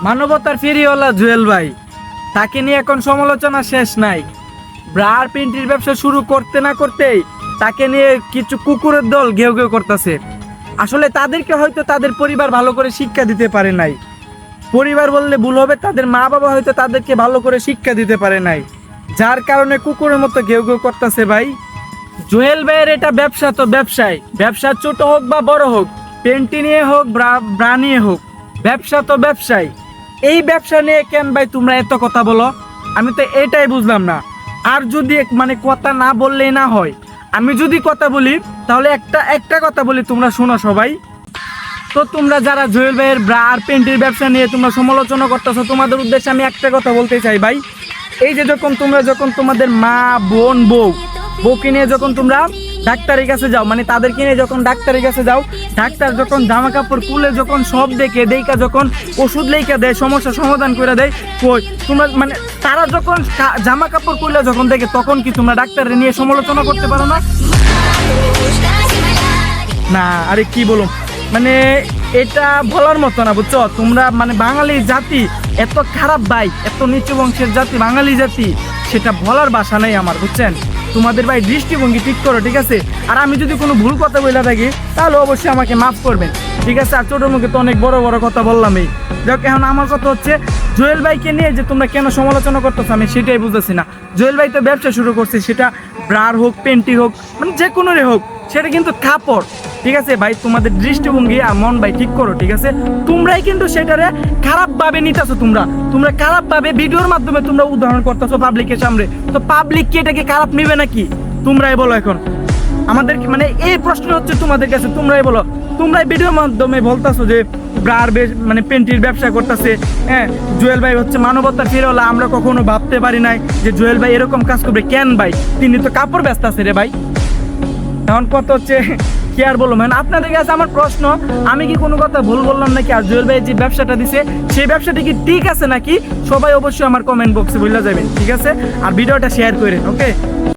মানবতার ফেরিওয়ালা জুয়েল ভাই, তাকে নিয়ে এখন সমালোচনা শেষ নাই। ব্রার পেন্টির ব্যবসা শুরু করতে না করতেই তাকে নিয়ে কিছু কুকুরের দল ঘেউ ঘেউ করতেছে। আসলে তাদেরকে হয়তো তাদের পরিবার ভালো করে শিক্ষা দিতে পারে নাই। পরিবার বললে ভুল হবে, তাদের মা বাবা হয়তো তাদেরকে ভালো করে শিক্ষা দিতে পারে নাই, যার কারণে কুকুরের মতো ঘেউ ঘেউ করতেছে। ভাই, জুয়েল ভাইয়ের এটা ব্যবসা তো ব্যবসায়, ব্যবসা ছোট হোক বা বড় হোক, পেন্টি নিয়ে হোক ব্রা নিয়ে হোক, ব্যবসা তো ব্যবসায়। এই ব্যবসা নিয়ে কেন ভাই তোমরা এত কথা বলো? আমি তো এটাই বুঝলাম না। আর যদি কথা না বললেই না হয়, আমি যদি কথা বলি তাহলে একটা কথা বলি, তোমরা শোনো সবাই। তো তোমরা যারা জুয়েল ভাইয়ের ব্রা আর পেন্টির ব্যবসা নিয়ে তোমরা সমালোচনা করতেছো, তোমাদের উদ্দেশ্যে আমি একটা কথা বলতে চাই ভাই। এই যে যখন তোমাদের মা বোন বউকে নিয়ে যখন তোমরা ডাক্তারের কাছে যাও, তাদেরকে নিয়ে যখন ডাক্তারের কাছে যাও, ডাক্তার যখন জামা কাপড় খুলে যখন সব দেখা যখন ওষুধ লেখা দেয়, সমস্যা সমাধান করে দেয়, কই তোমরা তারা যখন জামা কাপড় খুলে যখন দেখে, তখন কি তোমরা ডাক্তারের নিয়ে সমালোচনা করতে পারো না? না, আরে কি বলো, এটা বলার মতো না, বুঝছো? তোমরা বাঙালি জাতি এত খারাপ ভাই, এত নিচু বংশের জাতি বাঙালি জাতি, সেটা বলার ভাষা নেই আমার, বুঝছেন? তোমাদের ভাই দৃষ্টিভঙ্গি ঠিক করো, ঠিক আছে? আর আমি যদি কোনো ভুল কথা বলে থাকি তাহলে অবশ্যই আমাকে মাফ করবেন, ঠিক আছে? আর ছোটোর মুখে তো অনেক বড় বড় কথা বললাম। এই যাক, এখন আমার কথা হচ্ছে জুয়েল ভাইকে নিয়ে যে তোমরা কেন সমালোচনা করতেছো, আমি সেটাই বুঝতেছি না। জুয়েল ভাই তো ব্যবসা শুরু করছে, সেটা ব্রার হোক, পেন্টি হোক, যে কোনোরই হোক, সেটা কিন্তু কাপড়, ঠিক আছে ভাই? তোমাদের দৃষ্টিভঙ্গি আর মন ভাই ঠিক করো, ঠিক আছে? তোমরাই কিন্তু সেটারে খারাপভাবে নিতেছো। তোমরা খারাপভাবে ভিডিওর মাধ্যমে তোমরা উদাহরণ করতেছো পাবলিকের সামনে। তো পাবলিক কি এটাকে খারাপ নেবে নাকি? তোমরাই বলো। এখন আমাদের এই প্রশ্ন হচ্ছে তোমাদের কাছে, তোমরাই বলো। তোমরাই ভিডিওর মাধ্যমে বলতেছো যে ব্রার পেন্টির ব্যবসা করতেছে, হ্যাঁ, জুয়েল ভাই হচ্ছে মানবতার ফেরিওয়ালা। আমরা কখনো ভাবতে পারি নাই যে জুয়েল ভাই এরকম কাজ করবে। কেন ভাই? তিনি তো কাপড় ব্যস্ত আছে রে ভাই। এখন কথা হচ্ছে কি আর বলবো, আপনাদের কাছে আমার প্রশ্ন, আমি কি কোনো কথা ভুল বললাম নাকি? আর জুয়েল ভাই যে ব্যবসাটা দিছে, সেই ব্যবসাটা কি ঠিক আছে নাকি? সবাই অবশ্যই আমার কমেন্ট বক্সে বলে যাবেন, ঠিক আছে? আর ভিডিওটা শেয়ার করেন, ওকে?